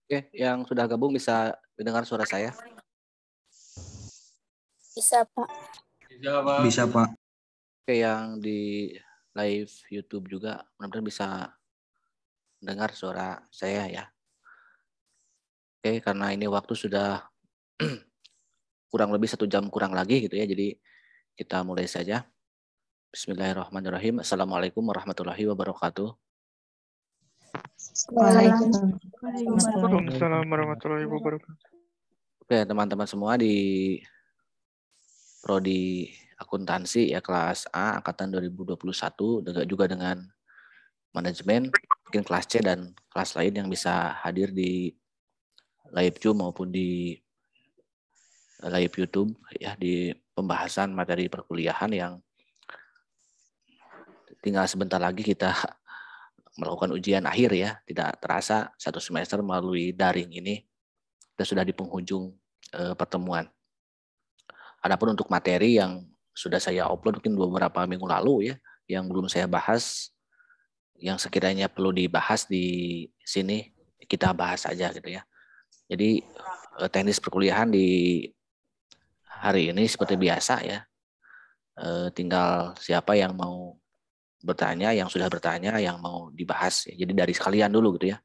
Oke, yang sudah gabung bisa mendengar suara saya? Bisa, Pak. Bisa, Pak. Oke, yang di live YouTube juga mudah-mudahan bisa mendengar suara saya ya. Oke, karena ini waktu sudah kurang lebih 1 jam kurang lagi gitu ya, jadi kita mulai saja. Bismillahirrahmanirrahim. Assalamualaikum warahmatullahi wabarakatuh. Waalaikumsalam warahmatullahi wabarakatuh. Oke, teman-teman semua di Prodi Akuntansi ya kelas A angkatan 2021 juga dengan manajemen, mungkin kelas C dan kelas lain yang bisa hadir di live Zoom maupun di live YouTube ya di pembahasan materi perkuliahan yang tinggal sebentar lagi kita melakukan ujian akhir ya. Tidak terasa 1 semester melalui daring ini kita sudah di penghujung pertemuan. Adapun untuk materi yang sudah saya upload mungkin beberapa minggu lalu ya, yang belum saya bahas, yang sekiranya perlu dibahas di sini kita bahas saja gitu ya. Jadi teknis perkuliahan di hari ini seperti biasa ya. Tinggal siapa yang mau bertanya, yang sudah bertanya, yang mau dibahas. Jadi dari sekalian dulu gitu ya.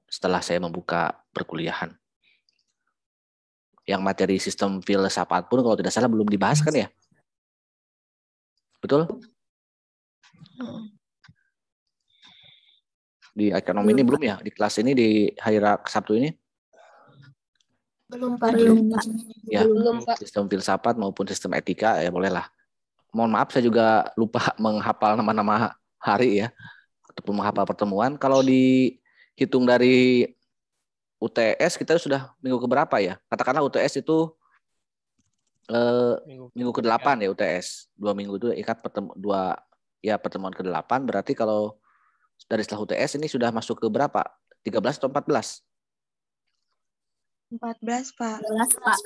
Setelah saya membuka perkuliahan. Yang materi sistem filsafat pun kalau tidak salah belum dibahas kan ya? Betul? Di ekonomi ini belum ya? Di kelas ini di hari Sabtu ini? Belum, Pak. Belum, Pak. Ya, Belum, Pak. sistem filsafat maupun sistem etika ya bolehlah. Mohon maaf saya juga lupa menghafal nama-nama hari ya. Ataupun menghafal pertemuan. Kalau dihitung dari UTS kita sudah minggu keberapa ya? Katakanlah UTS itu minggu ke-8 ya UTS. 2 minggu itu ikat pertemuan ke-8. Berarti kalau dari setelah UTS ini sudah masuk ke berapa? 13 atau 14? 14, Pak. 14, Pak.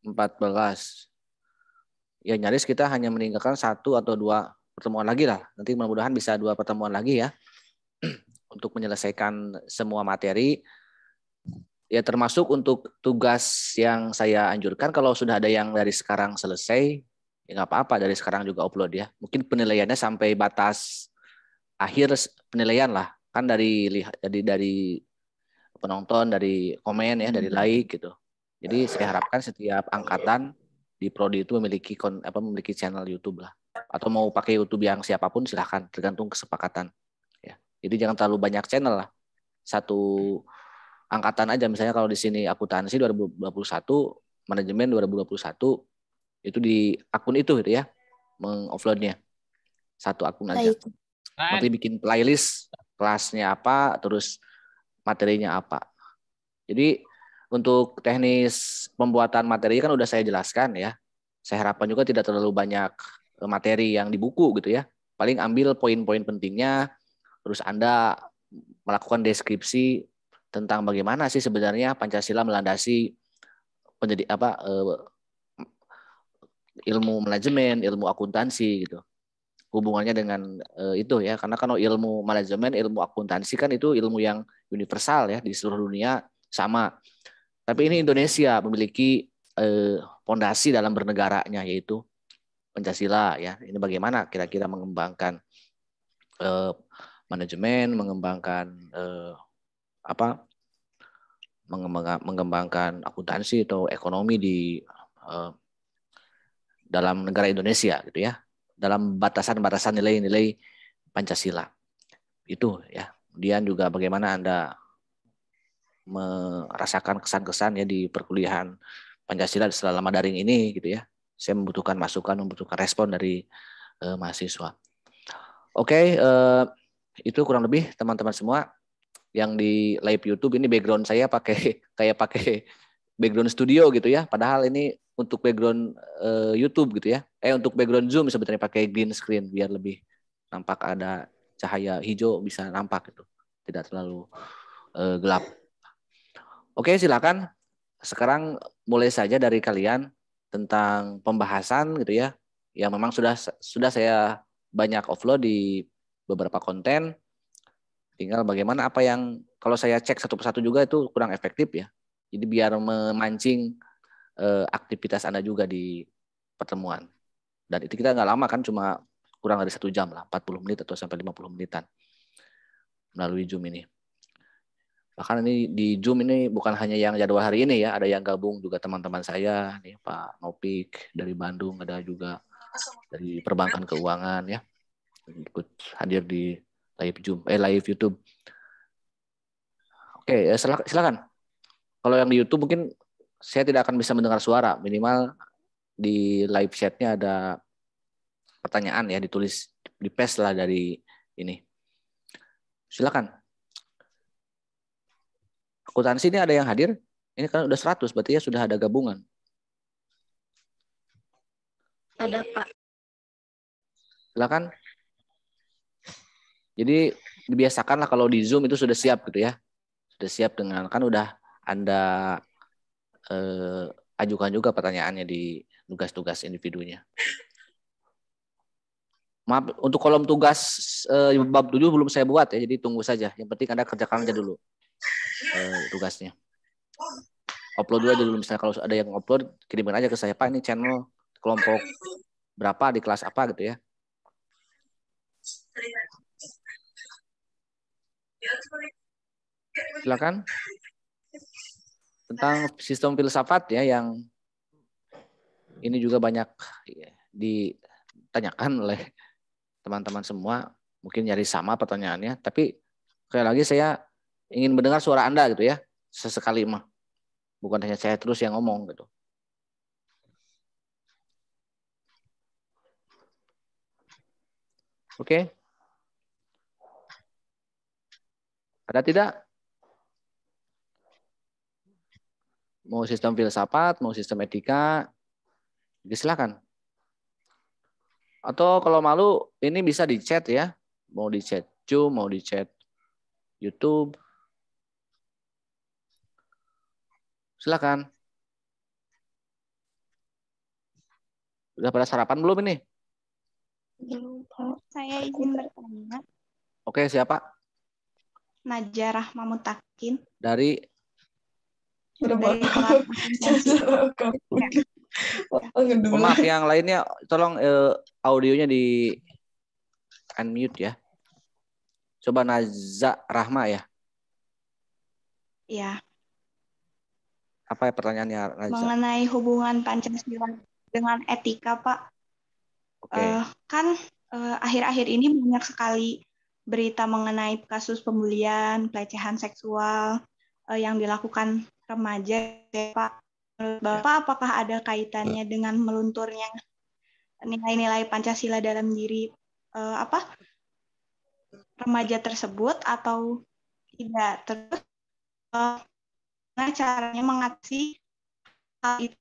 14. Ya nyaris kita hanya meninggalkan 1 atau 2 pertemuan lagi lah. Nanti mudah-mudahan bisa 2 pertemuan lagi ya. Untuk menyelesaikan semua materi. Ya termasuk untuk tugas yang saya anjurkan kalau sudah ada yang dari sekarang selesai, ya nggak apa-apa dari sekarang juga upload ya. Mungkin penilaiannya sampai batas akhir penilaian lah. Kan dari penonton, dari komen ya, dari like gitu. Jadi saya harapkan setiap angkatan di Prodi itu memiliki channel YouTube lah. Atau mau pakai YouTube yang siapapun silahkan, tergantung kesepakatan. Ya. Jadi jangan terlalu banyak channel lah. Satu angkatan aja misalnya kalau di sini akuntansi 2021, manajemen 2021 itu di akun itu gitu ya, menguploadnya satu akun aja. Nanti bikin playlist kelasnya apa, terus materinya apa. Jadi untuk teknis pembuatan materi kan udah saya jelaskan ya. Saya harapkan juga tidak terlalu banyak materi yang di buku gitu ya. Paling ambil poin-poin pentingnya, terus Anda melakukan deskripsi tentang bagaimana sih sebenarnya Pancasila melandasi ilmu manajemen, ilmu akuntansi gitu. Hubungannya dengan itu ya, karena kalau ilmu manajemen, ilmu akuntansi kan itu ilmu yang universal ya di seluruh dunia sama. Tapi ini Indonesia memiliki fondasi dalam bernegaranya yaitu Pancasila ya. Ini bagaimana kira-kira mengembangkan manajemen, mengembangkan akuntansi atau ekonomi di dalam negara Indonesia gitu ya, dalam batasan-batasan nilai-nilai Pancasila itu ya. Kemudian juga bagaimana Anda merasakan kesan-kesan ya di perkuliahan Pancasila selama daring ini gitu ya. Saya membutuhkan masukan, membutuhkan respon dari mahasiswa. Oke, itu kurang lebih teman-teman semua yang di live YouTube. Ini background saya kayak pakai background studio gitu ya. Padahal ini untuk background YouTube gitu ya. Untuk background Zoom sebenarnya pakai green screen biar lebih nampak ada cahaya hijau bisa nampak gitu. Tidak terlalu gelap. Oke, silakan. Sekarang mulai saja dari kalian tentang pembahasan gitu ya. Yang memang sudah saya banyak upload di beberapa konten. Tinggal bagaimana apa yang kalau saya cek satu persatu juga itu kurang efektif ya. Jadi biar memancing aktivitas Anda juga di pertemuan. Dan itu kita nggak lama kan, cuma kurang dari 1 jam lah, 40 menit atau sampai 50 menitan melalui Zoom ini. Bahkan ini di Zoom ini bukan hanya yang jadwal hari ini ya, ada yang gabung juga teman-teman saya, nih Pak Nopik dari Bandung, ada juga dari perbankan keuangan ya, ikut hadir di live YouTube. Oke, silakan. Kalau yang di YouTube mungkin saya tidak akan bisa mendengar suara, minimal di live chat-nya ada pertanyaan ya, ditulis di paste lah dari ini. Silakan. Akuntansi ini ada yang hadir? Ini kan udah 100, berarti ya sudah ada gabungan. Ada, Pak. Silakan. Jadi dibiasakanlah kalau di Zoom itu sudah siap gitu ya. Sudah siap dengan, kan udah Anda ajukan juga pertanyaannya di tugas-tugas individunya. Maaf, untuk kolom tugas bab 7 belum saya buat ya, jadi tunggu saja. Yang penting Anda kerjakan aja dulu tugasnya. Upload dulu aja dulu, misalnya kalau ada yang upload, kirimkan aja ke saya, Pak, ini channel kelompok berapa di kelas apa gitu ya. Silakan. Tentang sistem filsafat ya, yang ini juga banyak ditanyakan oleh teman-teman semua, mungkin nyari sama pertanyaannya, tapi sekali lagi saya ingin mendengar suara Anda gitu ya, sesekali mah. Bukan hanya saya terus yang ngomong gitu. Oke. Ada tidak? Mau sistem filsafat, mau sistem etika, silakan. Atau kalau malu, ini bisa di chat ya. Mau di chat Zoom, mau di chat YouTube. Silakan. Udah pada sarapan belum ini? Belum, Pak. Saya izin bertanya. Oke, siapa? Najarah Mamutakin. Dari Dari maaf, yang lainnya tolong audionya di unmute ya. Coba Naza Rahma ya. Ya. Apa pertanyaannya Naza? Mengenai hubungan Pancasila dengan etika, Pak. Oke. Kan akhir-akhir ini banyak sekali berita mengenai kasus pembulian, pelecehan seksual yang dilakukan remaja, Pak. Menurut Bapak, apakah ada kaitannya dengan melunturnya nilai-nilai Pancasila dalam diri remaja tersebut atau tidak? Terus bagaimana caranya mengatasi hal itu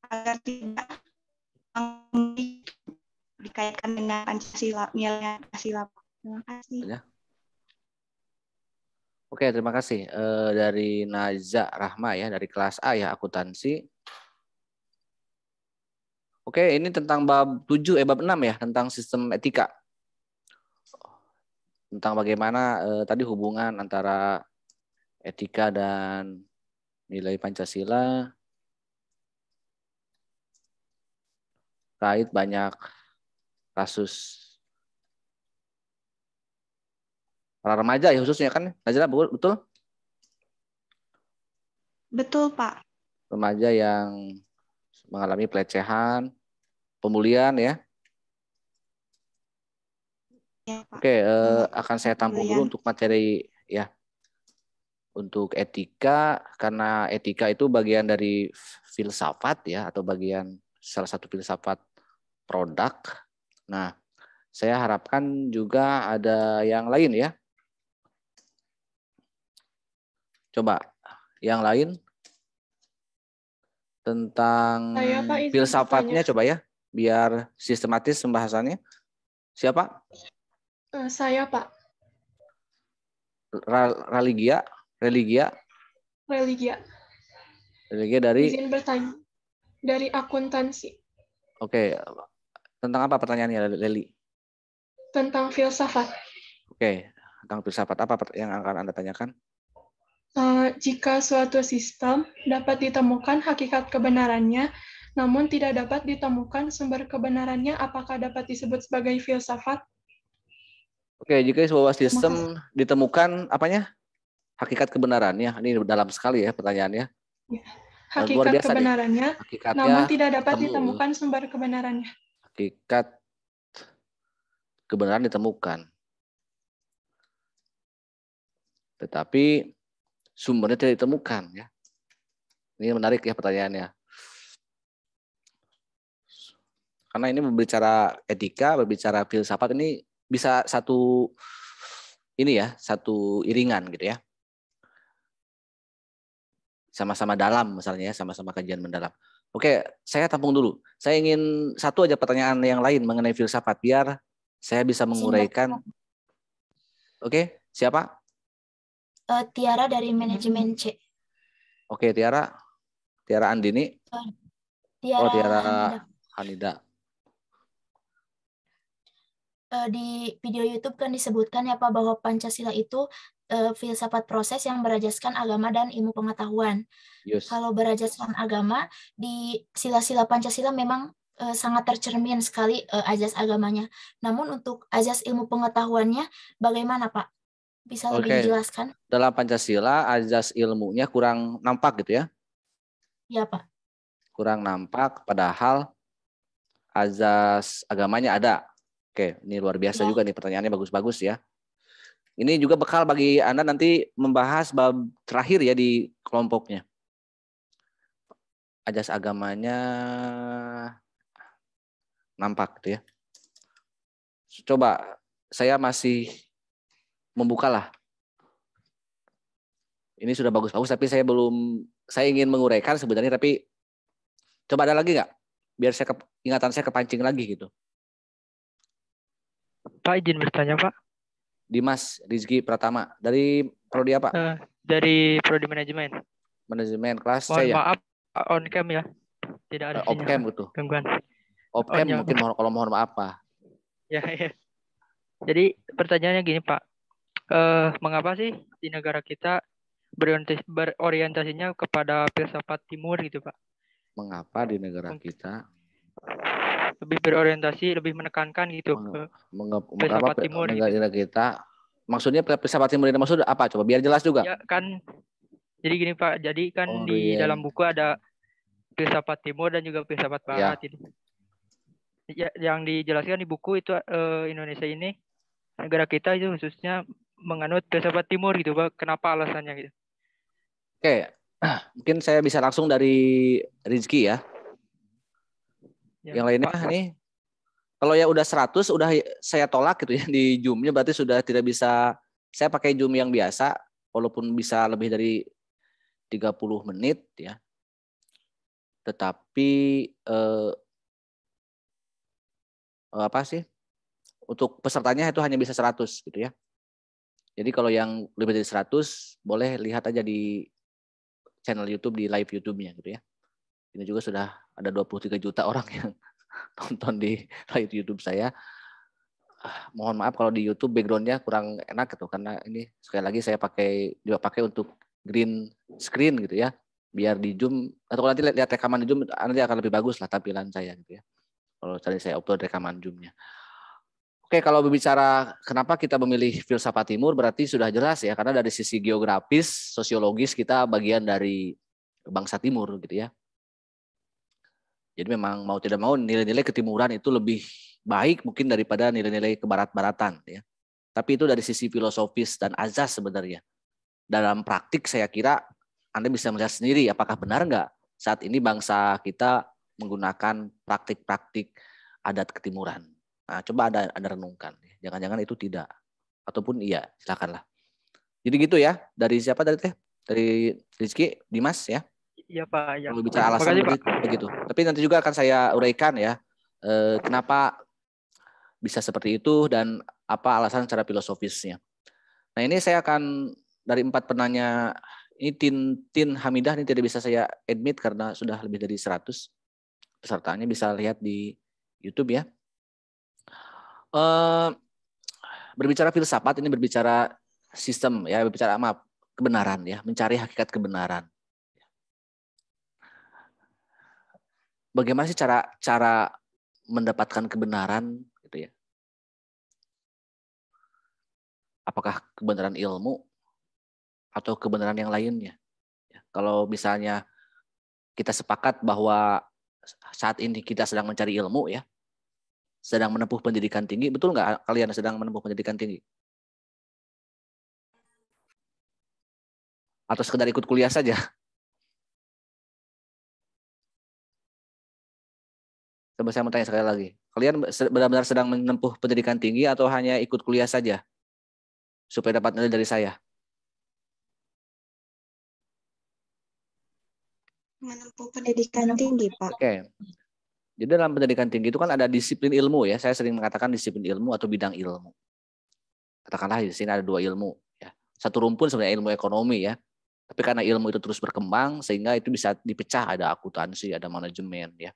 agar tidak dikaitkan dengan Pancasila, nilai Pancasila. Terima kasih. Ya. Oke, terima kasih. Dari Naza Rahma ya, dari kelas A ya, akuntansi. Oke, ini tentang bab 7, bab 6 ya, tentang sistem etika. Tentang bagaimana tadi hubungan antara etika dan nilai Pancasila. Kait banyak kasus para remaja ya khususnya kan, Najla, betul? Betul, Pak. Remaja yang mengalami pelecehan, pembulian ya. Ya, Pak. Oke, akan saya tampung dulu untuk materi ya. Untuk etika, karena etika itu bagian dari filsafat ya, atau bagian salah satu filsafat produk. Nah, saya harapkan juga ada yang lain ya. Coba yang lain tentang filsafatnya coba ya, biar sistematis pembahasannya. Siapa? Saya, Pak. Religia dari Izin bertanya. Dari akuntansi. Oke. Tentang apa pertanyaannya, Leli? Tentang filsafat. Oke, tentang filsafat apa yang akan Anda tanyakan? Jika suatu sistem dapat ditemukan hakikat kebenarannya, namun tidak dapat ditemukan sumber kebenarannya, apakah dapat disebut sebagai filsafat? Oke, jika sebuah sistem ditemukan apanya? Hakikat kebenarannya. Ini dalam sekali ya pertanyaannya. Ya. Luar Hakikat biasa kebenarannya, Hakikatnya namun tidak dapat ketemu. ditemukan sumber kebenarannya. Hakikat kebenaran ditemukan. Tetapi sumbernya tidak ditemukan ya. Ini menarik ya pertanyaannya. Karena ini berbicara etika, berbicara filsafat, ini bisa satu iringan gitu ya. Sama-sama dalam misalnya ya, sama-sama kajian mendalam. Oke, saya tampung dulu. Saya ingin satu aja pertanyaan yang lain mengenai filsafat biar saya bisa menguraikan. Oke, siapa? Tiara dari manajemen C. Oke, Tiara Andini. Tiara Hanida. Di video YouTube kan disebutkan ya Pak bahwa Pancasila itu filsafat proses yang berajaskan agama dan ilmu pengetahuan. Yes. Kalau berajaskan agama, di sila-sila Pancasila memang sangat tercermin sekali azas agamanya. Namun untuk azas ilmu pengetahuannya bagaimana Pak? Bisa lebih dijelaskan? Dalam Pancasila azas ilmunya kurang nampak gitu ya? Ya Pak. Kurang nampak, padahal azas agamanya ada. Oke, ini luar biasa juga nih pertanyaannya bagus-bagus ya. Ini juga bekal bagi Anda nanti membahas bab terakhir ya di kelompoknya. Azas agamanya nampak gitu ya. Coba saya masih membuka lah. Ini sudah bagus-bagus tapi saya ingin menguraikan sebenarnya, tapi coba ada lagi nggak? Biar ingatan saya kepancing lagi gitu. Pak, izin bertanya Pak. Dimas Rizky Pratama dari prodi apa? Dari prodi manajemen. Manajemen kelas Mohon C ya. Maaf on cam ya. Tidak ada off cam gitu. Gangguan. Off cam mungkin mohon maaf Pak. Ya. Jadi pertanyaannya gini Pak. Mengapa sih di negara kita berorientasinya kepada filsafat timur gitu Pak? Mengapa di negara kita lebih berorientasi, lebih menekankan gitu mengapa timur negara gitu. Kita maksudnya filsafat timur ini maksud apa, coba biar jelas juga ya kan. Jadi gini Pak, jadi kan di dalam buku ada filsafat timur dan juga filsafat barat ini. Ya, yang dijelaskan di buku itu Indonesia ini, negara kita itu khususnya menganut filsafat timur gitu Pak. Kenapa alasannya gitu? Oke, mungkin saya bisa langsung dari Rizky ya. Yang lainnya Pak, nih kalau ya udah 100 udah saya tolak gitu ya di Zoom-nya, berarti sudah tidak bisa. Saya pakai Zoom yang biasa walaupun bisa lebih dari 30 menit ya. Tetapi apa sih? Untuk pesertanya itu hanya bisa 100 gitu ya. Jadi kalau yang lebih dari 100 boleh lihat aja di channel YouTube, di live YouTube-nya gitu ya. Ini juga sudah ada 23 juta orang yang tonton di live YouTube saya. Mohon maaf kalau di YouTube background-nya kurang enak gitu, karena ini sekali lagi saya pakai untuk green screen gitu ya. Biar di Zoom atau kalau nanti lihat rekaman di Zoom nanti akan lebih bagus lah tampilan saya gitu ya. Kalau tadi saya upload rekaman Zoom-nya. Oke, kalau berbicara kenapa kita memilih filsafat timur berarti sudah jelas ya, karena dari sisi geografis, sosiologis kita bagian dari bangsa timur gitu ya. Jadi memang mau tidak mau nilai-nilai ketimuran itu lebih baik mungkin daripada nilai-nilai kebarat-baratan ya. Tapi itu dari sisi filosofis dan azas sebenarnya. Dalam praktik saya kira Anda bisa melihat sendiri apakah benar nggak saat ini bangsa kita menggunakan praktik-praktik adat ketimuran. Nah, coba Anda renungkan. Jangan-jangan itu tidak. Ataupun iya, silakanlah. Jadi gitu ya. Dari siapa tadi teh? Dari Rizky, Dimas ya? Iya Pak. Ya. Kalau bicara alasan begitu. Tapi nanti juga akan saya uraikan ya. Kenapa bisa seperti itu dan apa alasan secara filosofisnya. Nah ini saya akan dari 4 penanya. Ini Tin Hamidah ini tidak bisa saya admit karena sudah lebih dari 100 pesertanya, bisa lihat di YouTube ya. berbicara filsafat ini berbicara sistem ya, berbicara maaf, kebenaran ya, mencari hakikat kebenaran. Bagaimana sih cara mendapatkan kebenaran gitu ya? Apakah kebenaran ilmu atau kebenaran yang lainnya? Kalau misalnya kita sepakat bahwa saat ini kita sedang mencari ilmu ya, sedang menempuh pendidikan tinggi, betul nggak kalian sedang menempuh pendidikan tinggi? Atau sekedar ikut kuliah saja? Coba saya mau tanya sekali lagi. Kalian benar-benar sedang menempuh pendidikan tinggi atau hanya ikut kuliah saja? Supaya dapat nilai dari saya. Menempuh pendidikan tinggi, Pak. Oke. Jadi dalam pendidikan tinggi itu kan ada disiplin ilmu ya. Saya sering mengatakan disiplin ilmu atau bidang ilmu. Katakanlah di sini ada 2 ilmu. Ya. Satu rumpun sebenarnya ilmu ekonomi ya. Tapi karena ilmu itu terus berkembang sehingga itu bisa dipecah. Ada akuntansi, ada manajemen ya.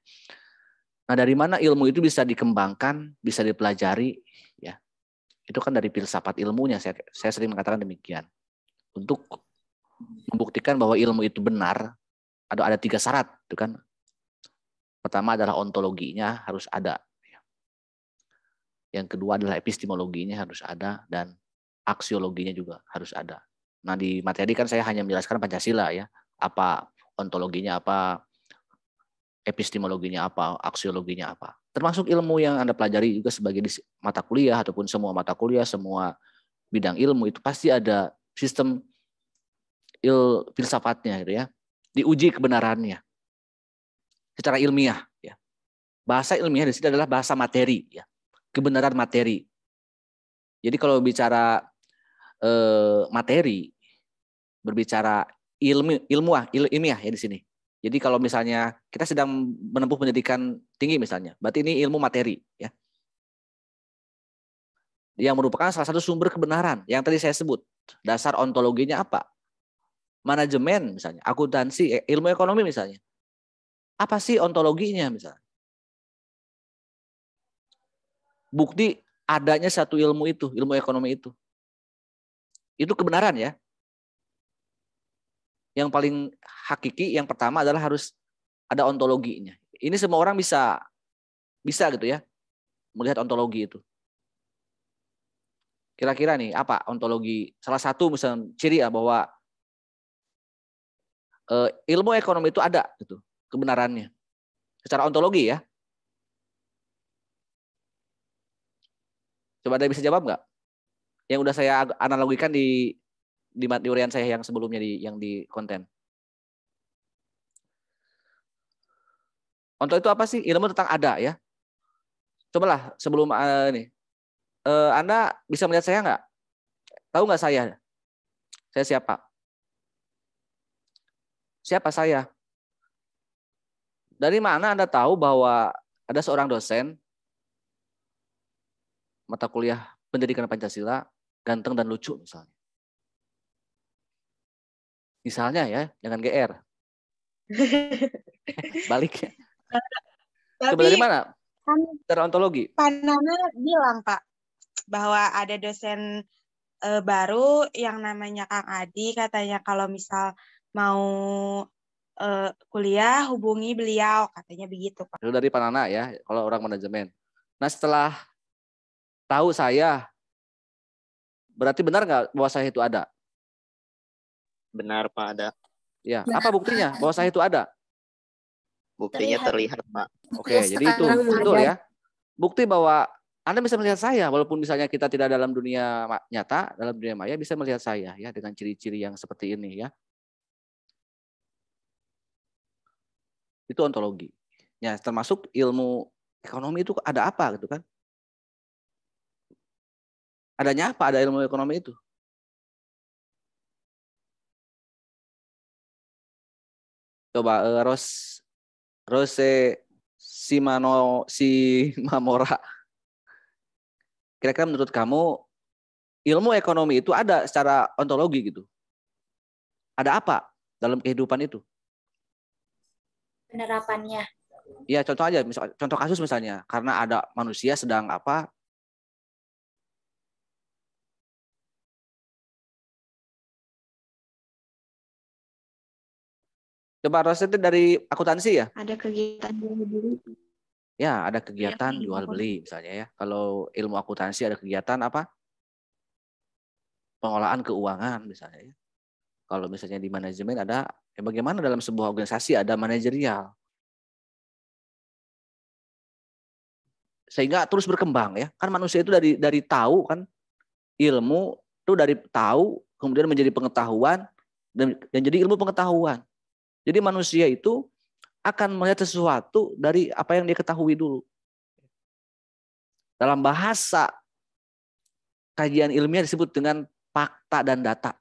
Nah, dari mana ilmu itu bisa dikembangkan, bisa dipelajari, ya? Itu kan dari filsafat ilmunya. Saya sering mengatakan demikian. Untuk membuktikan bahwa ilmu itu benar, ada 3 syarat, itu kan? Pertama adalah ontologinya harus ada. Yang kedua adalah epistemologinya harus ada dan aksiologinya juga harus ada. Nah, di materi kan saya hanya menjelaskan Pancasila ya, apa ontologinya apa, epistemologinya apa, aksiologinya apa. Termasuk ilmu yang Anda pelajari juga sebagai mata kuliah ataupun semua mata kuliah, semua bidang ilmu itu pasti ada sistem filsafatnya gitu ya. Diuji kebenarannya secara ilmiah ya. Bahasa ilmiah di sini adalah bahasa materi ya. Kebenaran materi. Jadi kalau bicara materi berbicara ilmiah ya di sini. Jadi kalau misalnya kita sedang menempuh pendidikan tinggi misalnya, berarti ini ilmu materi ya. Yang merupakan salah satu sumber kebenaran yang tadi saya sebut. Dasar ontologinya apa? Manajemen misalnya, akuntansi, ilmu ekonomi misalnya. Apa sih ontologinya misalnya? Bukti adanya satu ilmu itu, ilmu ekonomi itu. Itu kebenaran ya. Yang paling hakiki yang pertama adalah harus ada ontologinya. Ini semua orang bisa gitu ya melihat ontologi itu. Kira-kira nih apa ontologi? Salah satu misalnya ciri ya bahwa ilmu ekonomi itu ada gitu kebenarannya. Secara ontologi ya. Coba ada bisa jawab nggak? Yang udah saya analogikan di urian saya yang sebelumnya yang di konten. Ontol itu apa sih? Ilmu tentang ada ya. Cobalah sebelum ini. Anda bisa melihat saya nggak? Tahu nggak saya? Saya siapa? Siapa saya? Dari mana Anda tahu bahwa ada seorang dosen mata kuliah pendidikan Pancasila ganteng dan lucu misalnya? Misalnya ya, jangan GR. Balik ya. Coba dari mana? Kan secara ontologi. Panana bilang Pak bahwa ada dosen baru yang namanya Kang Adi, katanya kalau misal mau kuliah hubungi beliau, katanya begitu Pak. Itu dari Panana ya, kalau orang manajemen. Nah setelah tahu saya, berarti benar nggak bahwa saya itu ada? Benar Pak, ada. Ya, apa buktinya bahwa saya itu ada? Buktinya terlihat Pak. Oke, jadi itu betul ya. Bukti bahwa Anda bisa melihat saya, walaupun misalnya kita tidak dalam dunia nyata, dalam dunia maya bisa melihat saya ya dengan ciri-ciri yang seperti ini ya. Itu ontologi. Ya, termasuk ilmu ekonomi itu ada apa gitu kan? Adanya apa ada ilmu ekonomi itu? Coba Rose Simamora. Kira-kira menurut kamu ilmu ekonomi itu ada secara ontologi gitu? Ada apa dalam kehidupan itu? Penerapannya. Iya, contoh aja, contoh kasus misalnya, karena ada manusia sedang apa? Coba Rose itu dari akuntansi ya? Ada kegiatan jual beli. Ya, ada kegiatan jual beli misalnya ya. Kalau ilmu akuntansi ada kegiatan apa? Pengolahan keuangan misalnya ya. Kalau misalnya di manajemen ada bagaimana dalam sebuah organisasi ada manajerial. Sehingga terus berkembang ya. Kan manusia itu dari tahu kan, ilmu itu dari tahu kemudian menjadi pengetahuan dan jadi ilmu pengetahuan. Jadi manusia itu akan melihat sesuatu dari apa yang dia ketahui dulu. Dalam bahasa kajian ilmiah disebut dengan fakta dan data.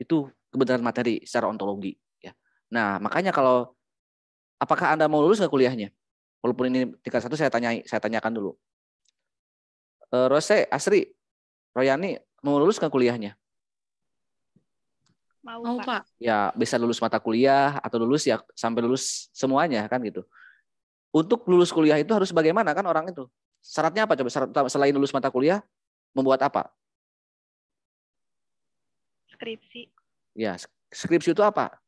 Itu kebenaran materi secara ontologi. Ya. Nah, makanya kalau apakah Anda mau lulus nggak kuliahnya? Walaupun ini tingkat 1 saya tanyakan dulu. Rose, Asri, Royani mau lulus nggak kuliahnya? Mau Pak. Ya bisa lulus mata kuliah atau lulus ya sampai lulus semuanya kan gitu. Untuk lulus kuliah itu harus bagaimana kan orang itu? Syaratnya apa coba? Syarat selain lulus mata kuliah membuat apa? Skripsi. Ya, skripsi itu apa?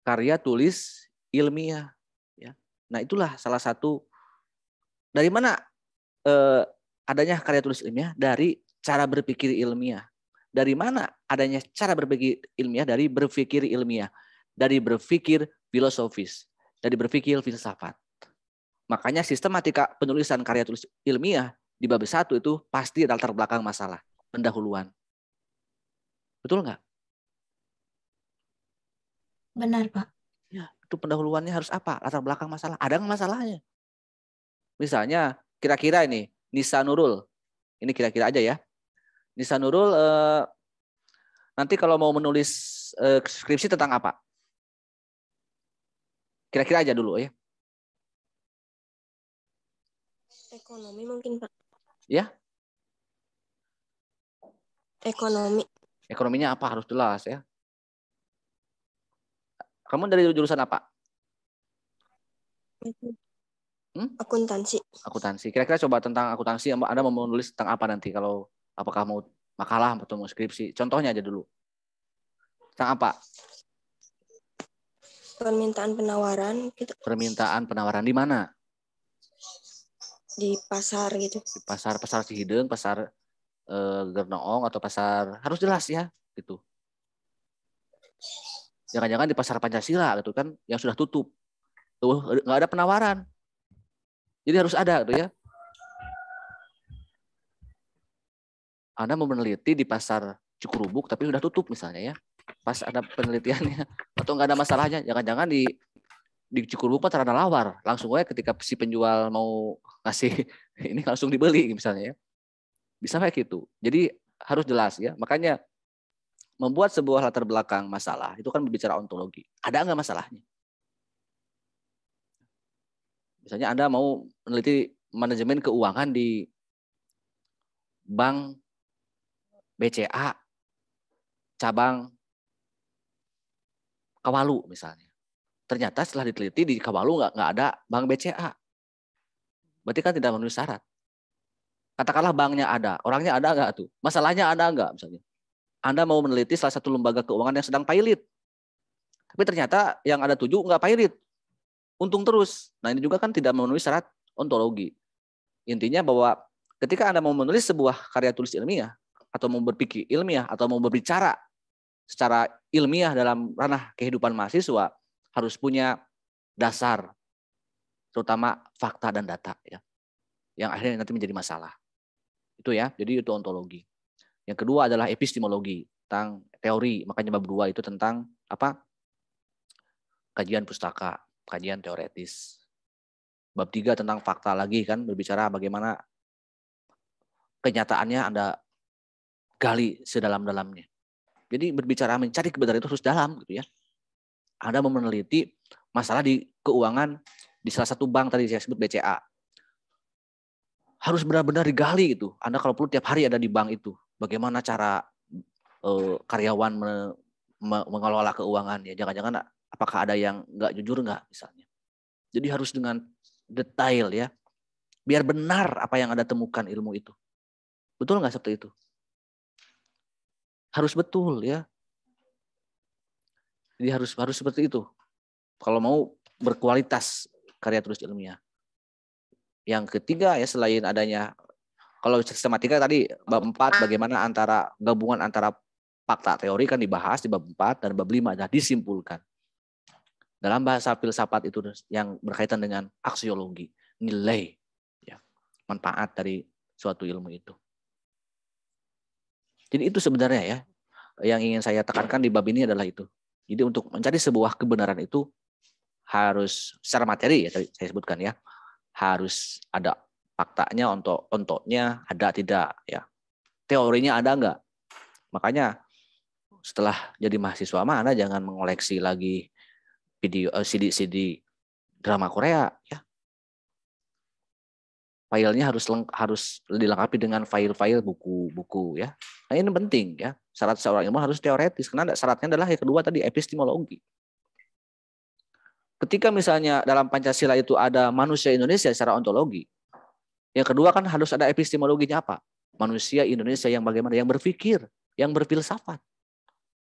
Karya tulis ilmiah. Ya. Nah itulah salah satu. Dari mana adanya karya tulis ilmiah? Dari cara berpikir ilmiah. Dari mana adanya cara berpikir ilmiah? Dari berpikir ilmiah. Dari berpikir filosofis. Dari berpikir filsafat. Makanya sistematika penulisan karya tulis ilmiah di bab 1 itu pasti latar belakang masalah. Pendahuluan. Betul nggak? Benar, Pak. Ya, itu pendahuluannya harus apa? Latar belakang masalah. Ada nggak masalahnya? Misalnya, kira-kira ini, Nisa Nurul. Ini kira-kira aja ya. Nisa Nurul nanti kalau mau menulis skripsi tentang apa? Kira-kira aja dulu ya. Ekonomi mungkin, Pak. Ya? Ekonomi. Ekonominya apa? Harus jelas ya. Kamu dari jurusan apa? Akuntansi. Akuntansi. Kira-kira coba tentang akuntansi, Anda mau menulis tentang apa nanti? Kalau apakah mau makalah atau mau skripsi? Contohnya aja dulu. Tentang apa? Permintaan penawaran. Gitu. Permintaan penawaran di mana? Di pasar gitu. Di pasar Cihideng, pasar Gernoong atau pasar, harus jelas ya gitu. Jangan-jangan di pasar Pancasila gitu kan yang sudah tutup. Tuh nggak ada penawaran. Jadi harus ada gitu ya. Anda mau meneliti di pasar Cikurubuk tapi sudah tutup misalnya ya. Pas ada penelitiannya atau nggak ada masalahnya, jangan-jangan di Cikurubuk mah terada lawar. Langsung aja ketika si penjual mau ngasih ini langsung dibeli misalnya ya. Bisa kayak gitu. Jadi harus jelas ya. Makanya membuat sebuah latar belakang masalah itu kan berbicara ontologi. Ada nggak masalahnya? Misalnya Anda mau meneliti manajemen keuangan di Bank BCA cabang Kawalu misalnya. Ternyata setelah diteliti di Kawalu nggak ada Bank BCA. Berarti kan tidak memenuhi syarat. Katakanlah banknya ada, orangnya ada nggak tuh? Masalahnya ada nggak misalnya? Anda mau meneliti salah satu lembaga keuangan yang sedang pailit. Tapi ternyata yang ada 7 nggak pailit. Untung terus. Nah ini juga kan tidak memenuhi syarat ontologi. Intinya bahwa ketika Anda mau menulis sebuah karya tulis ilmiah, atau mau berpikir ilmiah, atau mau berbicara secara ilmiah dalam ranah kehidupan mahasiswa, harus punya dasar, terutama fakta dan data ya, yang akhirnya nanti menjadi masalah. Itu ya, jadi itu ontologi. Yang kedua adalah epistemologi, tentang teori. Makanya bab 2 itu tentang apa? Kajian pustaka, kajian teoretis. Bab 3 tentang fakta lagi kan, berbicara bagaimana kenyataannya Anda gali sedalam-dalamnya. Jadi berbicara mencari kebenaran itu harus dalam gitu ya. Anda mau meneliti masalah di keuangan di salah satu bank tadi saya sebut BCA. Harus benar-benar digali gitu. Anda kalau perlu tiap hari ada di bank itu. Bagaimana cara karyawan mengelola keuangan ya. Jangan-jangan apakah ada yang nggak jujur nggak misalnya. Jadi harus dengan detail ya. Biar benar apa yang Anda temukan ilmu itu. Betul nggak seperti itu? harus betul ya. Jadi harus seperti itu. Kalau mau berkualitas karya tulis ilmiah. Yang ketiga ya, selain adanya, kalau sistematika tadi bab 4 bagaimana gabungan antara fakta teori kan dibahas di bab 4, dan bab 5 adalah disimpulkan. Dalam bahasa filsafat itu yang berkaitan dengan aksiologi, nilai ya, manfaat dari suatu ilmu itu. Jadi itu sebenarnya ya yang ingin saya tekankan di bab ini adalah itu. Jadi untuk mencari sebuah kebenaran itu harus secara materi ya, tadi saya sebutkan ya, harus ada faktanya, ontoknya ada tidak ya, teorinya ada enggak. Makanya setelah jadi mahasiswa mah Anda jangan mengoleksi lagi video CD drama Korea ya. Filenya harus dilengkapi dengan file-file buku-buku ya. Nah, ini penting ya. Syarat seorang ilmuwan harus teoretis, karena syaratnya adalah yang kedua tadi, epistemologi. Ketika misalnya dalam Pancasila itu ada manusia Indonesia secara ontologi, yang kedua kan harus ada epistemologinya apa? Manusia Indonesia yang bagaimana? Yang berpikir, yang berfilsafat.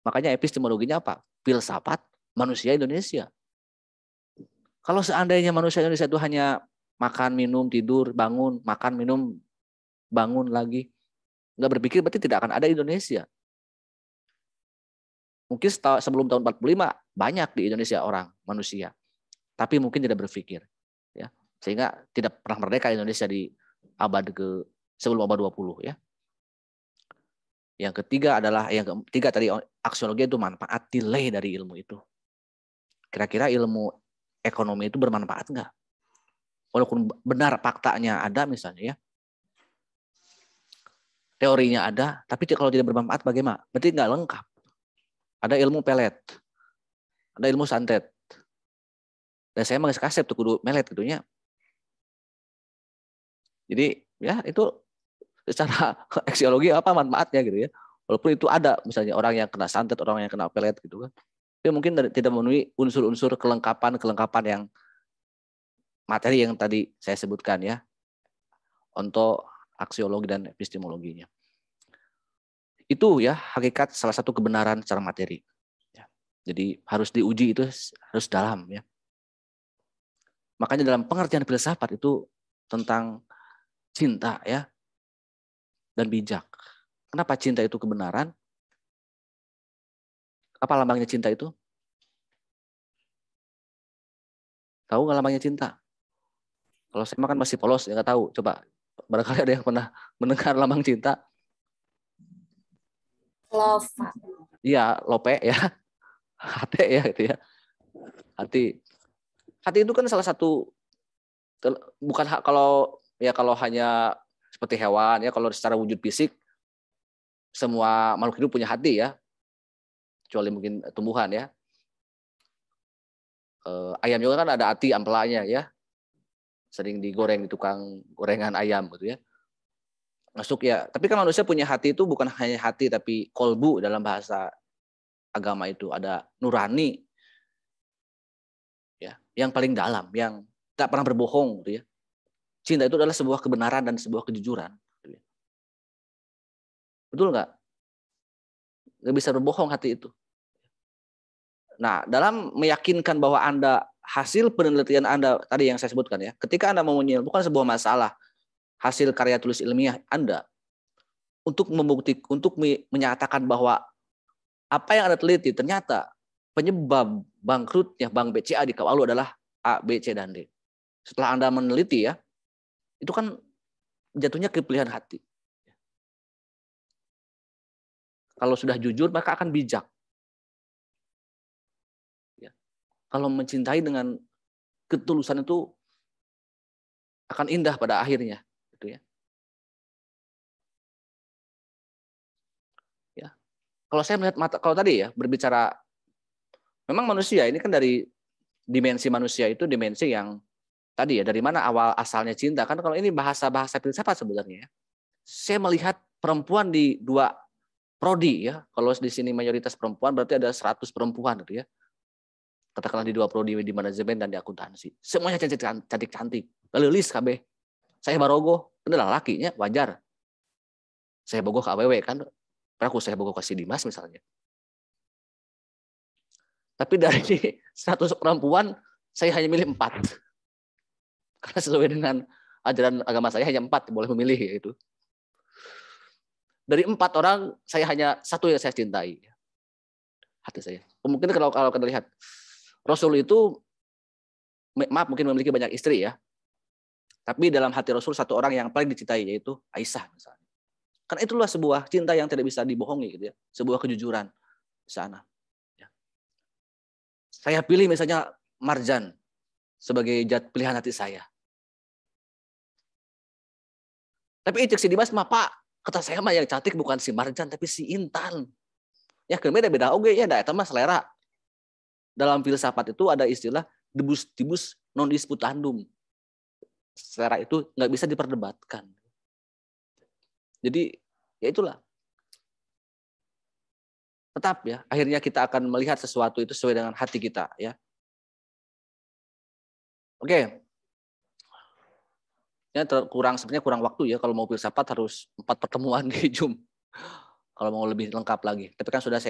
Makanya epistemologinya apa? Filsafat manusia Indonesia. Kalau seandainya manusia Indonesia itu hanya makan, minum, tidur, bangun, makan, minum, bangun lagi, nggak berpikir, berarti tidak akan ada Indonesia. Mungkin sebelum tahun 45 banyak di Indonesia orang, manusia, tapi mungkin tidak berpikir, ya, sehingga tidak pernah merdeka Indonesia di sebelum abad 20 ya. Yang ketiga tadi aksiologi itu manfaat, nilai dari ilmu itu. Kira-kira ilmu ekonomi itu bermanfaat enggak? Walaupun benar faktanya ada misalnya ya, teorinya ada, tapi kalau tidak bermanfaat bagaimana? Berarti nggak lengkap. Ada ilmu pelet, ada ilmu santet. Dan saya mengisi kasep tuh kudu melet gitunya. Jadi ya itu secara aksiologi apa manfaatnya gitu ya. Walaupun itu ada misalnya orang yang kena santet, orang yang kena pelet gitu kan. Tapi mungkin tidak memenuhi unsur-unsur kelengkapan yang materi yang tadi saya sebutkan ya, untuk aksiologi dan epistemologinya. Itu ya hakikat salah satu kebenaran secara materi. Ya. Jadi harus diuji, itu harus dalam ya. Makanya dalam pengertian filsafat itu tentang cinta ya dan bijak. Kenapa cinta itu kebenaran? Apa lambangnya cinta itu? Tahu nggak lambangnya cinta? Kalau saya makan masih polos, ya nggak tahu. Coba, barangkali ada yang pernah mendengar lambang cinta. Love. Iya, lope ya. Hati ya gitu ya. Hati itu kan salah satu, bukan kalau hanya seperti hewan ya, kalau secara wujud fisik semua makhluk hidup punya hati ya. Kecuali mungkin tumbuhan ya. Ayam juga kan ada hati ampelanya ya. Sering digoreng di tukang gorengan ayam gitu ya. Masuk ya. Tapi kan manusia punya hati itu bukan hanya hati, tapi kolbu dalam bahasa agama itu ada nurani. Ya, yang paling dalam, yang tak pernah berbohong gitu ya. Cinta itu adalah sebuah kebenaran dan sebuah kejujuran. Gitu ya. Betul nggak? Nggak bisa berbohong hati itu. Nah, dalam meyakinkan bahwa hasil penelitian Anda tadi yang saya sebutkan ya, ketika Anda mau menyelesaikan sebuah masalah, hasil karya tulis ilmiah Anda, untuk menyatakan bahwa apa yang Anda teliti ternyata penyebab bangkrutnya Bank BCA di Kawalu adalah A, B, C, dan D. Setelah Anda meneliti ya, itu kan jatuhnya ke pilihan hati. Kalau sudah jujur maka akan bijak. Kalau mencintai dengan ketulusan itu akan indah pada akhirnya, gitu ya. Ya. Kalau saya melihat kalau tadi ya berbicara, memang manusia ini kan dari dimensi manusia itu dimensi yang tadi ya, dari mana awal asalnya cinta kan, kalau ini bahasa filsafat sebenarnya. Saya melihat perempuan di dua prodi ya. Kalau di sini mayoritas perempuan berarti ada 100 perempuan gitu ya. Katakanlah di dua prodi di manajemen dan di akuntansi. Semuanya cantik-cantik. Lalu list KB. Saya barogo, adalah lakinya wajar. Saya bogoh ke AWW kan. Aku saya bawa kasih Dimas misalnya. Tapi dari 100 perempuan, saya hanya milih 4. Karena sesuai dengan ajaran agama saya hanya 4 boleh memilih yaitu. Dari 4 orang, saya hanya 1 yang saya cintai. Hati saya. Mungkin kalau kita lihat, Rasul itu, maaf mungkin memiliki banyak istri ya. Tapi dalam hati Rasul 1 orang yang paling dicintai yaitu Aisyah misalnya. Karena itulah sebuah cinta yang tidak bisa dibohongi gitu ya. Sebuah kejujuran di sana. Ya. Saya pilih misalnya Marjan sebagai pilihan hati saya. Tapi cek si Dimas mah Pak, kata saya mah yang cantik bukan si Marjan tapi si Intan. Ya kan beda oke ya da eta mah selera. Dalam filsafat itu ada istilah debus non disputandum. Selera itu nggak bisa diperdebatkan. Jadi ya itulah. Tetap ya, akhirnya kita akan melihat sesuatu itu sesuai dengan hati kita ya. Oke. Ya sebenarnya kurang waktu ya kalau mau filsafat harus 4 pertemuan di Zoom. Kalau mau lebih lengkap lagi. Tapi kan sudah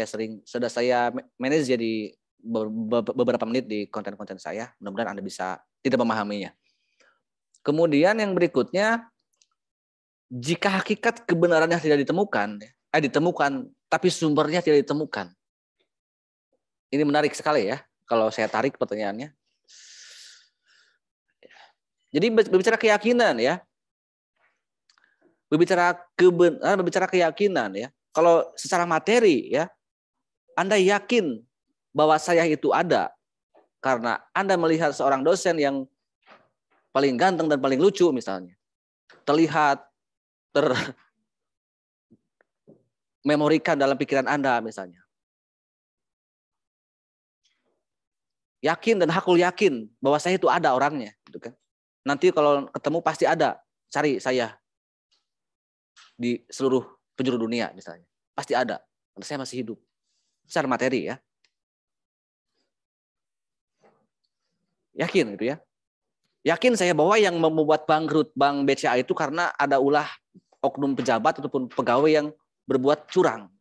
saya manage jadi beberapa menit di konten-konten saya. Mudah-mudahan Anda bisa tidak memahaminya. Kemudian yang berikutnya, jika hakikat kebenarannya tidak ditemukan, tapi sumbernya tidak ditemukan. Ini menarik sekali ya, kalau saya tarik pertanyaannya. Jadi berbicara keyakinan ya, berbicara keyakinan ya. Kalau secara materi ya, Anda yakin bahwa saya itu ada karena Anda melihat seorang dosen yang paling ganteng dan paling lucu misalnya, terlihat memorikan dalam pikiran Anda misalnya. Yakin dan hakul yakin bahwa saya itu ada orangnya, gitu kan. Nanti kalau ketemu pasti ada, cari saya di seluruh penjuru dunia misalnya. Pasti ada, karena saya masih hidup. Secara materi ya. Yakin gitu ya. Yakin saya bahwa yang membuat bangkrut Bank BCA itu karena ada ulah oknum pejabat ataupun pegawai yang berbuat curang.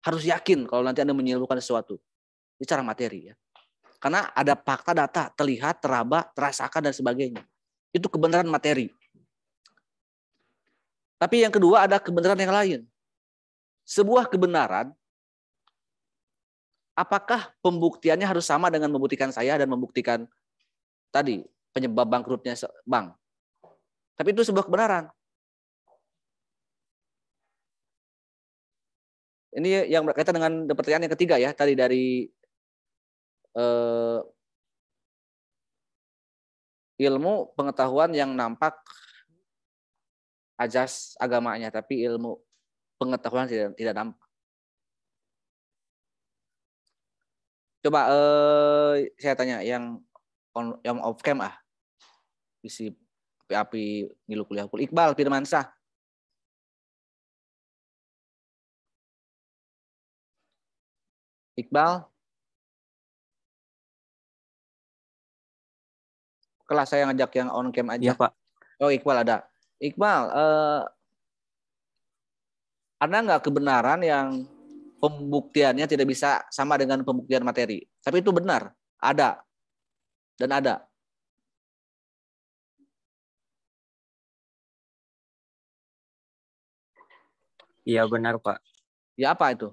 Harus yakin kalau nanti Anda menyimpulkan sesuatu. Ini cara materi ya. Karena ada fakta data, terlihat, teraba, terasakan, dan sebagainya. Itu kebenaran materi. Tapi yang kedua ada kebenaran yang lain. Sebuah kebenaran, apakah pembuktiannya harus sama dengan membuktikan saya dan membuktikan tadi penyebab bangkrutnya bank? Tapi itu sebuah kebenaran. Ini yang berkaitan dengan pertanyaan yang ketiga ya, tadi dari ilmu pengetahuan yang nampak ajas agamanya, tapi ilmu pengetahuan tidak nampak. Coba saya tanya yang off cam isi api ngilu kuliah Iqbal Firmansyah. Iqbal. Kelas saya ngajak yang on cam aja. Iya, Pak. Oh, Iqbal ada. Iqbal, ada nggak kebenaran yang pembuktiannya tidak bisa sama dengan pembuktian materi? Tapi itu benar, ada. Dan ada. Iya, benar, Pak. Ya, apa itu?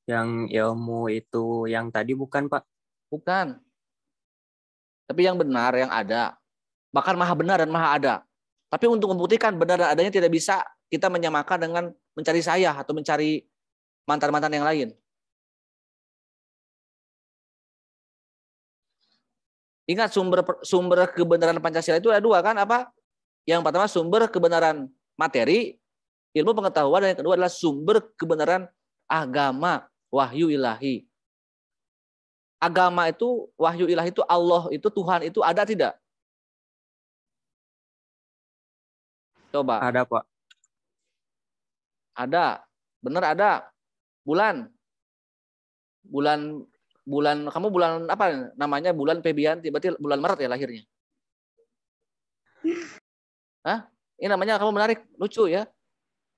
Yang ilmu itu yang tadi bukan, Pak? Bukan. Tapi yang benar, yang ada. Bahkan maha benar dan maha ada. Tapi untuk membuktikan benar dan adanya tidak bisa kita menyamakan dengan mencari saya atau mencari mantan-mantan yang lain. Ingat sumber kebenaran Pancasila itu ada 2 kan? Apa? Yang pertama sumber kebenaran materi, ilmu pengetahuan, dan yang kedua adalah sumber kebenaran agama, wahyu ilahi. Agama itu, wahyu ilahi itu, Allah itu, Tuhan itu ada tidak? Coba. Ada, Pak. Ada. Benar ada. Bulan kamu bulan apa namanya? Bulan Febianti, berarti bulan Maret ya lahirnya. Hah? Ini namanya kamu menarik, lucu ya.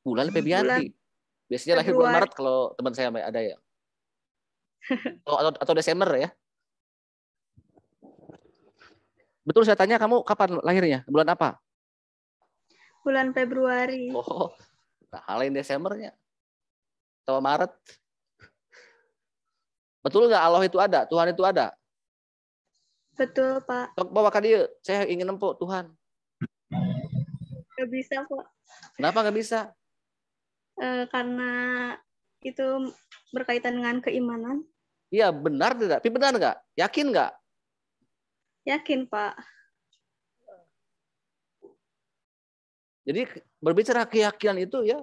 Bulan Febianti. Biasanya lahir bulan Maret kalau teman saya ada ya. Atau Desember ya. Betul, saya tanya kamu kapan lahirnya? Bulan apa? Bulan Februari. Oh, nah, halain Desembernya. Atau Maret. Betul nggak Allah itu ada? Tuhan itu ada? Betul, Pak. Bawa ke dia, saya ingin nempuk Tuhan. Nggak bisa, Pak. Kenapa nggak bisa? Karena itu berkaitan dengan keimanan. Iya, benar tidak? Tapi benar nggak? Yakin nggak? Yakin, Pak. Jadi berbicara keyakinan itu ya,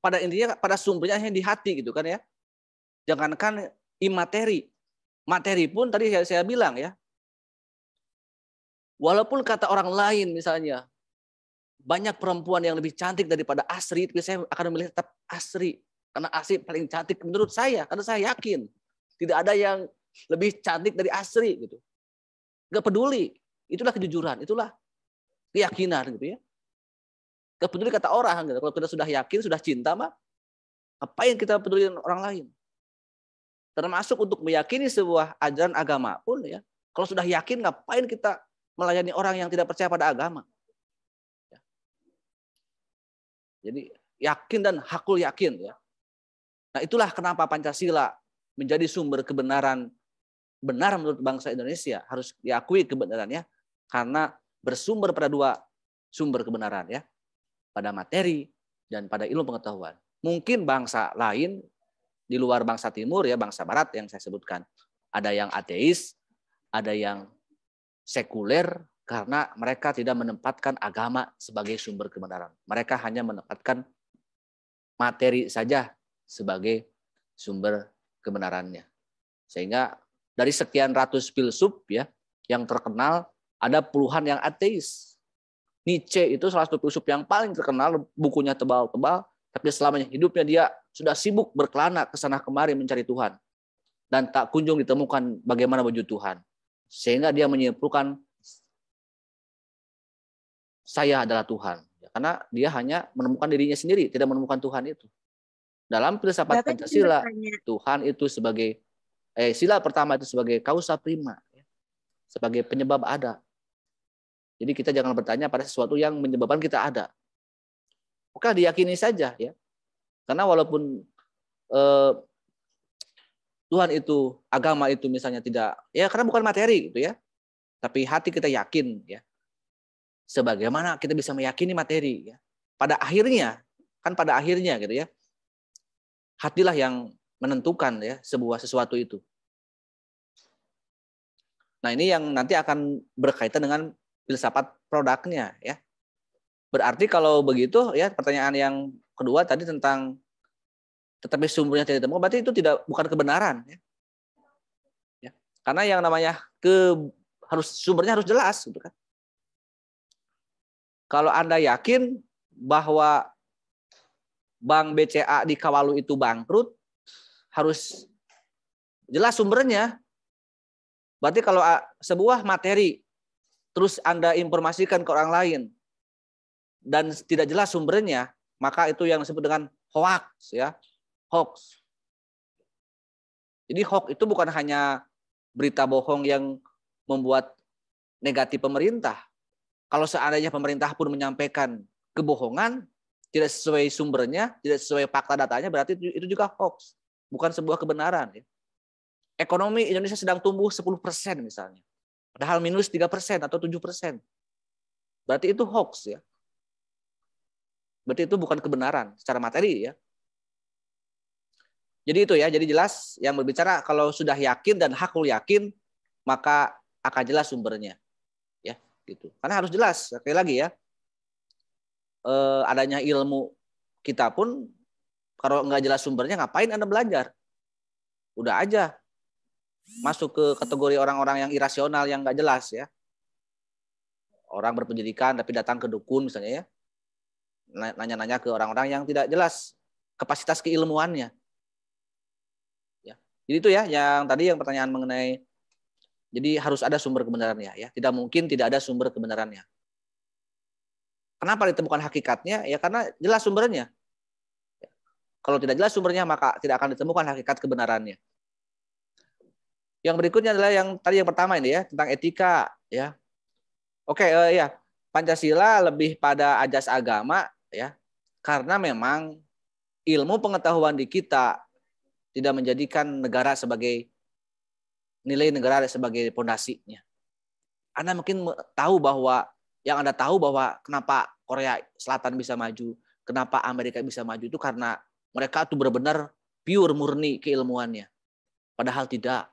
pada intinya, pada sumbernya hanya di hati gitu kan ya. Jangankan imateri, materi pun tadi saya bilang ya. Walaupun kata orang lain misalnya, banyak perempuan yang lebih cantik daripada Asri, tapi saya akan memilih tetap Asri. Karena Asri paling cantik menurut saya, karena saya yakin tidak ada yang lebih cantik dari Asri gitu. Gak peduli, itulah kejujuran, itulah keyakinan gitu ya. Gak peduli kata orang gitu. Kalau kita sudah yakin, sudah cinta mah, ngapain kita peduli orang lain? Termasuk untuk meyakini sebuah ajaran agama pun ya. Kalau sudah yakin, ngapain kita melayani orang yang tidak percaya pada agama? Ya. Jadi yakin dan hakul yakin ya. Nah, itulah kenapa Pancasila menjadi sumber kebenaran benar menurut bangsa Indonesia, harus diakui kebenarannya karena bersumber pada dua sumber kebenaran ya, pada materi dan pada ilmu pengetahuan. Mungkin bangsa lain di luar bangsa timur ya, bangsa barat yang saya sebutkan, ada yang ateis, ada yang sekuler karena mereka tidak menempatkan agama sebagai sumber kebenaran. Mereka hanya menempatkan materi saja sebagai sumber kebenarannya. Sehingga dari sekian ratus filsuf ya yang terkenal, ada puluhan yang ateis. Nietzsche itu salah satu filsuf yang paling terkenal, bukunya tebal-tebal, tapi selamanya hidupnya dia sudah sibuk berkelana ke sana kemari mencari Tuhan. Dan tak kunjung ditemukan bagaimana wujud Tuhan. Sehingga dia menyimpulkan saya adalah Tuhan. Karena dia hanya menemukan dirinya sendiri, tidak menemukan Tuhan itu. Dalam filsafat Pancasila, Tuhan itu sebagai sila pertama itu sebagai causa prima, sebagai penyebab ada. Jadi kita jangan bertanya pada sesuatu yang menyebabkan kita ada. Oke, diyakini saja ya. Karena walaupun Tuhan itu, agama itu misalnya tidak, ya karena bukan materi gitu ya. Tapi hati kita yakin ya. Sebagaimana kita bisa meyakini materi ya. Pada akhirnya, kan pada akhirnya gitu ya. Hatilah yang menentukan ya sesuatu itu. Nah, ini yang nanti akan berkaitan dengan filsafat produknya ya. Berarti kalau begitu ya, pertanyaan yang kedua tadi tentang tetapi sumbernya tidak ditemukan, berarti itu bukan kebenaran ya. Ya. Karena yang namanya sumbernya harus jelas gitu kan. Kalau Anda yakin bahwa Bank BCA di Kawalu itu bangkrut, harus jelas sumbernya. Berarti kalau sebuah materi terus Anda informasikan ke orang lain dan tidak jelas sumbernya, maka itu yang disebut dengan hoax ya. Hoax. Jadi hoax itu bukan hanya berita bohong yang membuat negatif pemerintah. Kalau seandainya pemerintah pun menyampaikan kebohongan, tidak sesuai sumbernya, tidak sesuai fakta datanya, berarti itu juga hoax. Bukan sebuah kebenaran. Ya. Ekonomi Indonesia sedang tumbuh 10% misalnya. Padahal minus 3% atau 7%. Berarti itu hoax ya. Berarti itu bukan kebenaran secara materi ya. Jadi itu ya, jadi jelas yang berbicara kalau sudah yakin dan hakul yakin, maka akan jelas sumbernya. Ya, gitu. Karena harus jelas, sekali lagi ya. Adanya ilmu kita pun kalau nggak jelas sumbernya ngapain Anda belajar? Udah aja masuk ke kategori orang-orang yang irasional yang nggak jelas ya. Orang berpendidikan tapi datang ke dukun misalnya ya. Nanya-nanya ke orang-orang yang tidak jelas kapasitas keilmuannya. Ya. Jadi itu ya yang tadi yang pertanyaan mengenai jadi harus ada sumber kebenarannya ya. Tidak mungkin tidak ada sumber kebenarannya. Kenapa ditemukan hakikatnya? Ya karena jelas sumbernya. Kalau tidak jelas sumbernya maka tidak akan ditemukan hakikat kebenarannya. Yang berikutnya adalah yang tadi yang pertama ini ya, tentang etika ya. Oke, ya. Pancasila lebih pada ajas agama ya. Karena memang ilmu pengetahuan di kita tidak menjadikan negara sebagai nilai negara sebagai pondasinya. Anda mungkin tahu bahwa yang Anda tahu bahwa kenapa Korea Selatan bisa maju, kenapa Amerika bisa maju itu karena mereka itu benar-benar pure murni keilmuannya. Padahal tidak.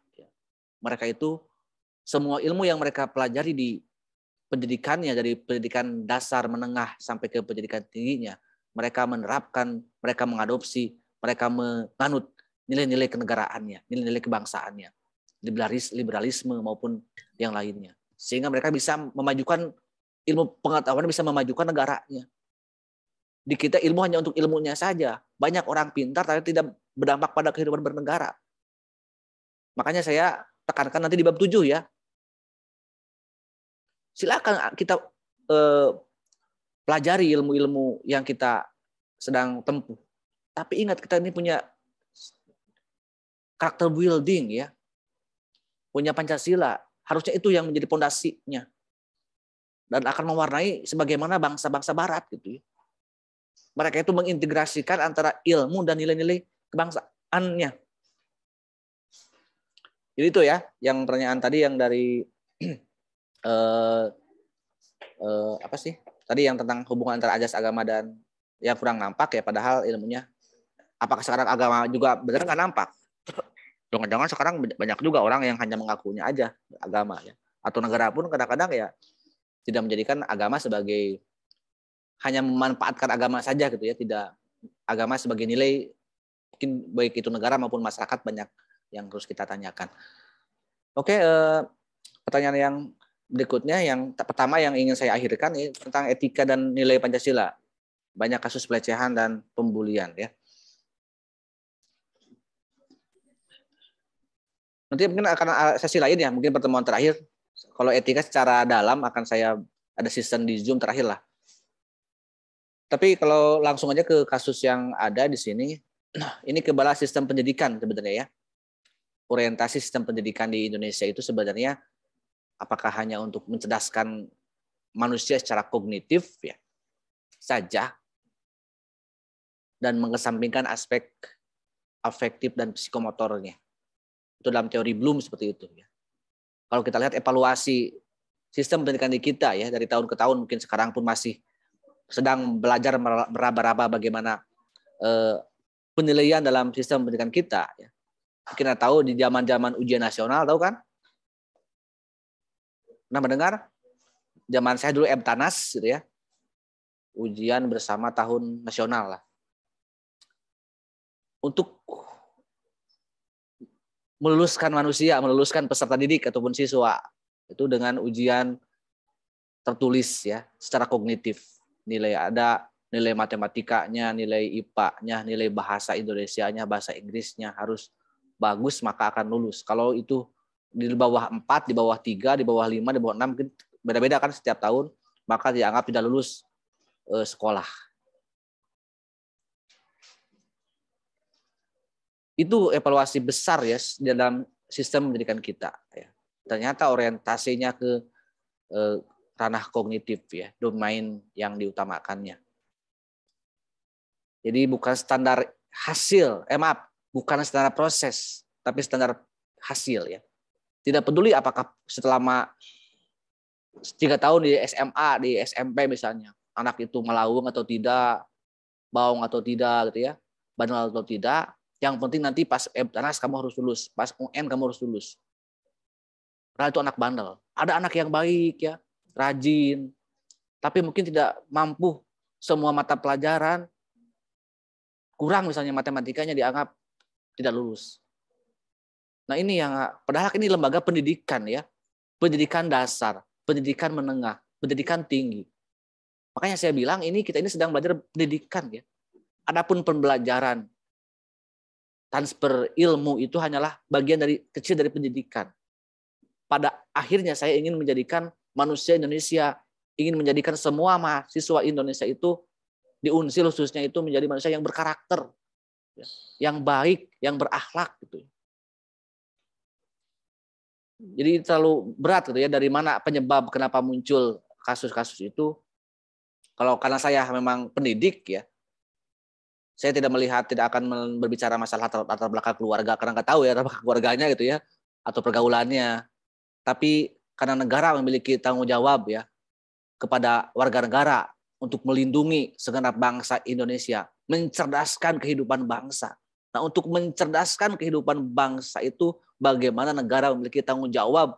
Mereka itu semua ilmu yang mereka pelajari di pendidikannya dari pendidikan dasar, menengah sampai ke pendidikan tingginya, mereka menerapkan, mereka mengadopsi, mereka menganut nilai-nilai kenegaraannya, nilai-nilai kebangsaannya, liberalisme maupun yang lainnya. Sehingga mereka bisa memajukan ilmu pengetahuan, bisa memajukan negaranya. Di kita ilmu hanya untuk ilmunya saja. Banyak orang pintar tapi tidak berdampak pada kehidupan bernegara. Makanya saya tekankan nanti di bab 7 ya. Silakan kita pelajari ilmu-ilmu yang kita sedang tempuh. Tapi ingat kita ini punya karakter building ya. Punya Pancasila, harusnya itu yang menjadi pondasinya. Dan akan mewarnai sebagaimana bangsa-bangsa barat gitu ya. Mereka itu mengintegrasikan antara ilmu dan nilai-nilai kebangsaannya. Jadi itu ya, yang pertanyaan tadi yang dari apa sih? Tadi yang tentang hubungan antara ajas agama dan ya kurang nampak ya, padahal ilmunya. Apakah sekarang agama juga benar nggak nampak? Jangan-jangan sekarang banyak juga orang yang hanya mengakunya aja agama ya. Atau negara pun kadang-kadang ya tidak menjadikan agama sebagai hanya memanfaatkan agama saja gitu ya, tidak agama sebagai nilai, mungkin baik itu negara maupun masyarakat banyak yang harus kita tanyakan. Oke, pertanyaan yang berikutnya yang pertama yang ingin saya akhirkan ini tentang etika dan nilai Pancasila. Banyak kasus pelecehan dan pembulian ya. Nanti mungkin akan sesi lain ya, mungkin pertemuan terakhir. Kalau etika secara dalam akan saya ada season di Zoom terakhir lah. Tapi kalau langsung aja ke kasus yang ada di sini, ini kebala sistem pendidikan sebenarnya ya. Orientasi sistem pendidikan di Indonesia itu sebenarnya apakah hanya untuk mencerdaskan manusia secara kognitif ya saja dan mengesampingkan aspek afektif dan psikomotornya. Itu dalam teori Bloom seperti itu ya. Kalau kita lihat evaluasi sistem pendidikan di kita ya dari tahun ke tahun, mungkin sekarang pun masih sedang belajar meraba-raba bagaimana penilaian dalam sistem pendidikan kita ya. Kita tahu di zaman-zaman ujian nasional, tahu kan? Pernah mendengar? Zaman saya dulu EBTANAS gitu ya. Ujian bersama tahun nasional lah. Untuk meluluskan manusia, meluluskan peserta didik ataupun siswa itu dengan ujian tertulis ya, secara kognitif. Nilai ada nilai matematikanya, nilai IPA-nya, nilai bahasa Indonesianya, bahasa Inggrisnya harus bagus maka akan lulus. Kalau itu di bawah 4, di bawah 3, di bawah 5, di bawah 6 mungkin beda-beda kan setiap tahun, maka dianggap tidak lulus sekolah. Itu evaluasi besar ya dalam sistem pendidikan kita ya. Ternyata orientasinya ke ranah kognitif ya, domain yang diutamakannya. Jadi bukan standar hasil, bukan standar proses, tapi standar hasil ya. Tidak peduli apakah selama 3 tahun di SMA, di SMP misalnya, anak itu melaung atau tidak, baung atau tidak gitu ya, bandel atau tidak. Yang penting nanti pas EBTANAS kamu harus lulus, pas UN kamu harus lulus. Padahal itu anak bandel. Ada anak yang baik ya, rajin, tapi mungkin tidak mampu semua mata pelajaran, kurang misalnya matematikanya dianggap tidak lulus. Nah ini yang, padahal ini lembaga pendidikan ya, pendidikan dasar, pendidikan menengah, pendidikan tinggi. Makanya saya bilang kita ini sedang belajar pendidikan ya. Adapun pembelajaran, transfer ilmu itu hanyalah bagian kecil dari pendidikan. Pada akhirnya saya ingin menjadikan manusia Indonesia, ingin menjadikan semua mahasiswa Indonesia itu di Unsil khususnya itu menjadi manusia yang berkarakter, yang baik, yang berakhlak gitu. Jadi terlalu berat gitu ya, dari mana penyebab kenapa muncul kasus-kasus itu. Kalau karena saya memang pendidik ya, saya tidak akan berbicara masalah latar belakang keluarga karena nggak tahu ya latar belakang keluarganya gitu ya, atau pergaulannya. Tapi karena negara memiliki tanggung jawab ya kepada warga negara untuk melindungi segenap bangsa Indonesia, mencerdaskan kehidupan bangsa. Nah, untuk mencerdaskan kehidupan bangsa itu bagaimana negara memiliki tanggung jawab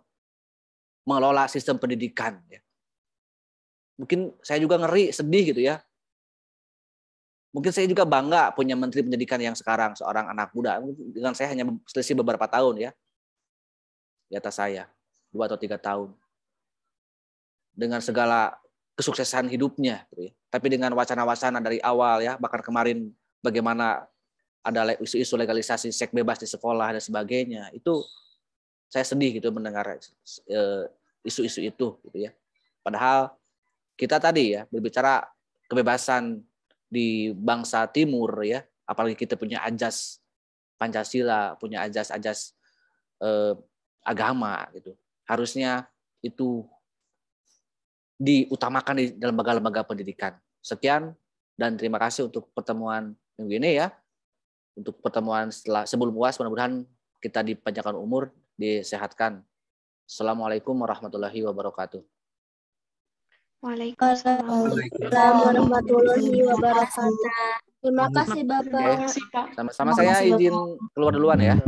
mengelola sistem pendidikan. Ya. Mungkin saya juga ngeri, sedih gitu ya. Mungkin saya juga bangga punya Menteri Pendidikan yang sekarang seorang anak muda. Dengan saya hanya selisih beberapa tahun ya di atas saya, 2 atau 3 tahun. Dengan segala kesuksesan hidupnya, gitu ya. Tapi dengan wacana-wacana dari awal ya, bahkan kemarin bagaimana ada isu-isu legalisasi seks bebas di sekolah dan sebagainya, itu saya sedih gitu mendengar isu-isu itu, gitu ya. Padahal kita tadi ya berbicara kebebasan di bangsa Timur ya, apalagi kita punya ajas Pancasila, punya ajas-ajas agama gitu. Harusnya itu diutamakan di dalam lembaga-lembaga pendidikan. Sekian dan terima kasih untuk pertemuan minggu ini ya. Untuk pertemuan sebelum UAS, mudah-mudahan kita dipanjangkan umur, disehatkan. Assalamualaikum warahmatullahi wabarakatuh. Waalaikumsalam warahmatullahi wabarakatuh. Terima kasih Bapak. Sama-sama, saya izin keluar duluan ya.